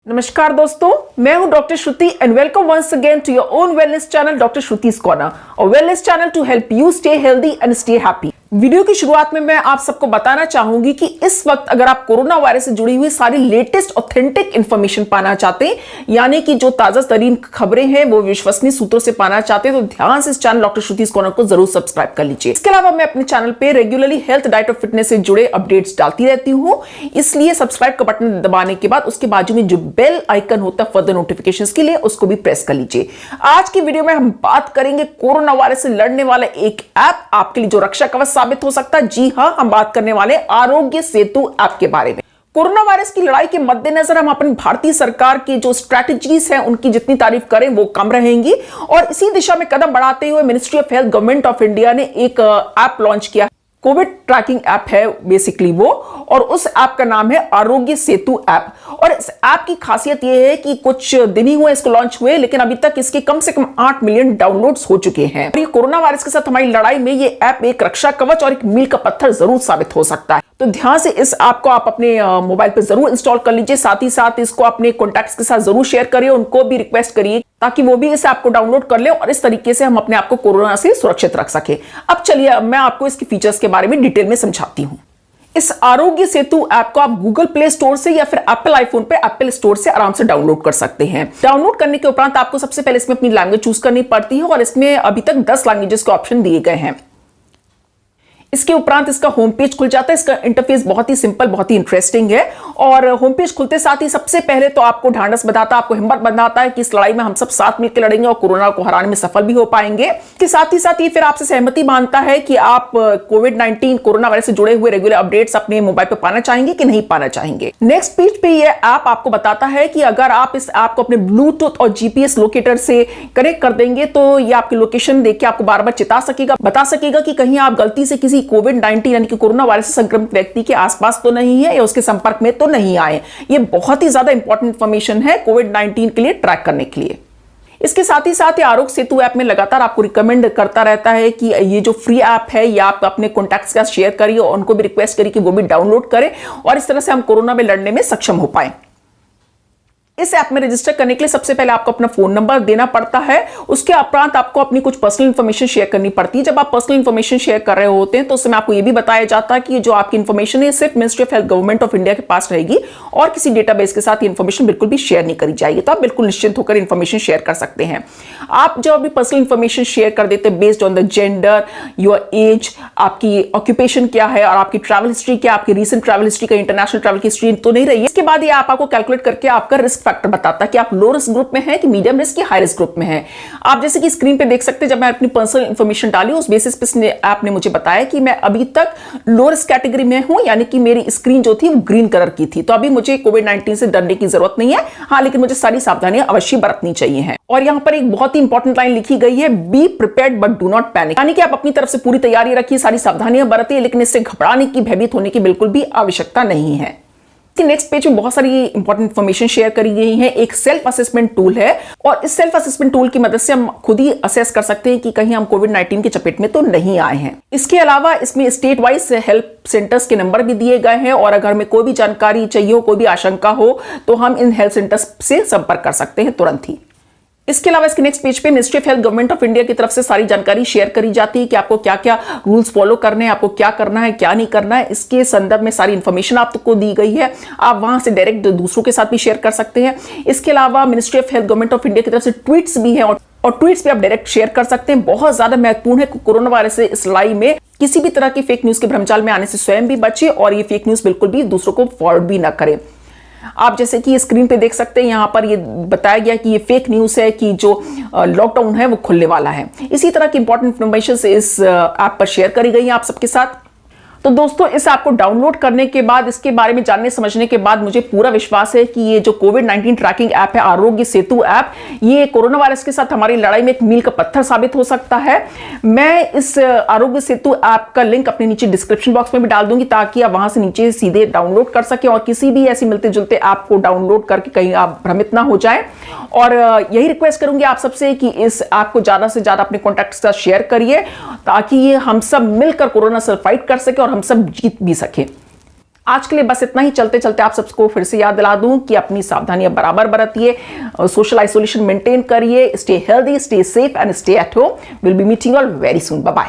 नमस्कार दोस्तों, मैं हूं doctor Shruti and welcome once again to your own wellness channel doctor Shruti's corner, और wellness channel to help you stay healthy and stay happy. Video की शुरुआत में मैं आप सबको बताना चाहूंगी कि इस वक्त अगर आप कोरोना वायरस से जुड़ी हुई सारी लेटेस्ट ऑथेंटिक इंफॉर्मेशन पाना चाहते हैं, यानी कि जो ताजा तरीन खबरें हैं वो विश्वसनीय सूत्रों से पाना चाहते हैं, तो ध्यान से इस चैनल डॉक्टर श्रुति's कॉर्नर को जरूर सब्सक्राइब कर लीजिए। इसके अलावा मैं अपने चैनल पे रेगुलरली हेल्थ, डाइट और फिटनेस से जुड़े अपडेट्स डालती रहती हूँ, इसलिए सब्सक्राइब का बटन दबाने के बाद उसके बाजू में जो बेल आइकन होता है फर्दर नोटिफिकेशंस के लिए, उसको भी प्रेस कर लीजिए। आज की वीडियो में हम बात करेंगे कोरोना वायरस से लड़ने वाला एक ऐप आपके लिए जो रक्षा कवच साबित हो सकता है। जी हां, हम बात करने वाले आरोग्य सेतु ऐप के बारे में। कोरोना वायरस की लड़ाई के मद्देनजर हम अपनी भारतीय सरकार की जो स्ट्रैटेजीज हैं उनकी जितनी तारीफ करें वो कम रहेंगी, और इसी दिशा में कदम बढ़ाते हुए ministry of health, government of India ने एक ऐप लॉन्च किया। कोविड ट्रैकिंग ऐप है बेसिकली वो, और उस ऐप का नाम है आरोग्य सेतु ऐप। और इस ऐप की खासियत यह है कि कुछ दिन ही हुए इसको लॉन्च हुए, लेकिन अभी तक इसके कम से कम 8 मिलियन डाउनलोड्स हो चुके हैं। और ये कोरोना वायरस के साथ हमारी लड़ाई में ये ऐप एक रक्षा कवच और एक मील का पत्थर जरूर साबित हो सकता है। तो ध्यान से इस ऐप को आप अपने मोबाइल पर जरूर इंस्टॉल कर लीजिए, साथ ही साथ इसको अपने कॉन्टैक्ट्स के साथ जरूर शेयर करिए, उनको भी रिक्वेस्ट करिए ताकि वो भी इस ऐप को डाउनलोड कर ले, और इस तरीके से हम अपने आप को कोरोना से सुरक्षित रख सके। अब चलिए मैं आपको इसके फीचर्स के बारे में डिटेल में समझाती हूं। इस आरोग्य सेतु ऐप को आप गूगल प्ले स्टोर से या फिर एप्पल आईफोन पे एप्पल स्टोर से आराम से डाउनलोड कर सकते हैं। डाउनलोड करने के उपरांत आपको सबसे पहले इसमें अपनी लैंग्वेज चूज करनी पड़ती है, और इसमें अभी तक 10 लैंग्वेजेस के ऑप्शन दिए गए हैं। इसके उपरांत इसका होम पेज खुल जाता है। इसका इंटरफेस बहुत ही सिंपल, बहुत ही इंटरेस्टिंग है, और होम पेज खुलते साथ ही सबसे पहले तो आपको ढांढस बताता है, आपको हिम्मत बनाता है कि इस लड़ाई में हम सब साथ मिलकर लड़ेंगे और कोरोना को हराने में सफल भी हो पाएंगे। इसके साथ ही फिर आपसे सहमति मांगता है कि आप कोविड-19 कोरोना वायरस से जुड़े हुए रेगुलर अपडेट्स अपने मोबाइल पर पाना चाहेंगे कि नहीं पाना चाहेंगे। नेक्स्ट पेज पे यह ऐप आपको बताता है कि अगर आप इस ऐप को अपने ब्लूटूथ और जीपीएस लोकेटर से कनेक्ट कर देंगे तो ये आपकी लोकेशन देख के आपको बार बार चेता सकेगा, बता सकेगा कि कहीं आप गलती से किसी कोविड-19 यानी कि कोरोना वायरस से संक्रमित व्यक्ति के आसपास तो नहीं है या उसके संपर्क में तो नहीं आए। ये बहुत ही ज्यादा इंपॉर्टेंट इंफॉर्मेशन है कोविड-19 के लिए ट्रैक करने के लिए। इसके साथ ही आरोग्य सेतु ऐप में लगातार आपको रिकमेंड करता रहता है कि ये जो फ्री ऐप है ये आप अपने कॉन्टैक्ट्स के साथ शेयर करिए और उनको भी रिक्वेस्ट करिए कि वो भी डाउनलोड करें, और इस तरह से हम कोरोना में लड़ने में सक्षम हो पाए। इस ऐप में रजिस्टर करने के लिए सबसे पहले आपको अपना फोन नंबर देना पड़ता है। उसके उपरांत आपको अपनी कुछ पर्सनल इंफॉर्मेशन शेयर करनी पड़ती है। जब आप पर्सनल इंफॉर्मेशन शेयर कर रहे होते हैं तो उसमें आपको यह भी बताया जाता है कि जो आपकी इंफॉर्मेशन है सिर्फ ministry of health, government of India के पास रहेगी, और किसी डेटाबेस के साथ इंफॉर्मेशन बिल्कुल भी शेयर नहीं करी जाएगी। तो आप बिल्कुल निश्चिंत होकर इंफॉर्मेशन शेयर कर सकते हैं। आप जब भी पर्सनल इंफॉर्मेशन शेयर कर देते हैं based on the gender, your age, आपकी ऑक्यूपेशन क्या है और आपकी ट्रैवल हिस्ट्री क्या, आपकी रीसेंट ट्रैवल हिस्ट्री का इंटरनेशनल ट्रैवल की हिस्ट्री तो नहीं रही है। इसके बाद ये आपको कैलकुलेट करके आपका रिस्क फैक्टर बताता है कि आप लो रिस्क ग्रुप में है कि मीडियम रिस्क या हाई रिस्क ग्रुप में है। आप जैसे कि स्क्रीन पे देख सकते हैं, जब मैं अपनी पर्सनल इंफॉर्मेशन डाली उस बेसिस पे ऐप ने मुझे बताया कि मैं अभी तक लो रिस्क कैटेगरी में हूं, यानी कि मेरी स्क्रीन जो थी वो ग्रीन कलर की थी। तो अभी मुझे कोविड-19 से डरने की जरूरत नहीं है, हाँ, लेकिन मुझे सारी सावधानियां अवश्य बरतनी चाहिए हैं। और यहां पर एक बहुत ही इंपॉर्टेंट लाइन लिखी गई है, be prepared but do not panic, यानी कि आप अपनी तरफ से पूरी तैयारी रखिए, सारी सावधानियां बरतिए, लेकिन इससे घबराने की, भयभीत होने की बिल्कुल भी आवश्यकता नहीं है। नेक्स्ट पेज में बहुत सारी इंपॉर्टेंट इंफॉर्मेशन शेयर करी गई है। एक सेल्फ असेसमेंट टूल है, और इस सेल्फ असेसमेंट टूल की मदद से हम खुद ही असेस कर सकते हैं कि कहीं हम कोविड-19 के चपेट में तो नहीं आए हैं। इसके अलावा इसमें स्टेट वाइज हेल्प सेंटर्स के नंबर भी दिए गए हैं, और अगर हमें कोई भी जानकारी चाहिए हो, कोई भी आशंका हो, तो हम इन हेल्थ सेंटर्स से संपर्क कर सकते हैं तुरंत ही। इसके अलावा इसके नेक्स्ट पेज पे ministry of health, government of India की तरफ से सारी जानकारी शेयर करी जाती है कि आपको क्या क्या रूल्स फॉलो करने हैं, आपको क्या करना है, क्या नहीं करना है। इसके संदर्भ में सारी इंफॉर्मेशन आपको दी गई है, आप वहां से डायरेक्ट दूसरों के साथ भी शेयर कर सकते हैं। इसके अलावा ministry of health, government of India की तरफ से ट्वीट्स भी हैं, और ट्वीट्स पे आप डायरेक्ट शेयर कर सकते हैं। बहुत ज्यादा महत्वपूर्ण है कोरोना वायरस से इस लड़ाई में किसी भी तरह की फेक न्यूज के भ्रमजाल में आने से स्वयं भी बचे, और ये फेक न्यूज बिल्कुल भी दूसरों को फॉरवर्ड भी ना करें। आप जैसे कि स्क्रीन पे देख सकते हैं, यहां पर ये बताया गया कि ये फेक न्यूज है कि जो लॉकडाउन है वो खुलने वाला है। इसी तरह की इंपॉर्टेंट इंफॉर्मेशन इस ऐप पर शेयर करी गई है आप सबके साथ। तो दोस्तों, इस ऐप को डाउनलोड करने के बाद, इसके बारे में जानने समझने के बाद मुझे पूरा विश्वास है कि ये जो कोविड-19 ट्रैकिंग ऐप है, आरोग्य सेतु ऐप, ये कोरोना वायरस के साथ हमारी लड़ाई में एक मील का पत्थर साबित हो सकता है। मैं इस आरोग्य सेतु ऐप का लिंक अपने नीचे डिस्क्रिप्शन बॉक्स में भी डाल दूंगी, ताकि आप वहां से नीचे सीधे डाउनलोड कर सकें और किसी भी ऐसी मिलते जुलते ऐप को डाउनलोड करके कहीं आप भ्रमित ना हो जाए। और यही रिक्वेस्ट करूंगी आप सबसे कि इस ऐप को ज्यादा से ज्यादा अपने कॉन्टैक्ट्स के साथ शेयर करिए, ताकि हम सब मिलकर कोरोना से फाइट कर सके और हम सब जीत भी सके। आज के लिए बस इतना ही। चलते चलते आप सबको फिर से याद दिला दूं कि अपनी सावधानियां बराबर बरतिए, सोशल आइसोलेशन मेंटेन करिए, stay healthy, stay safe and stay at home. Will be meeting all very soon. Bye bye.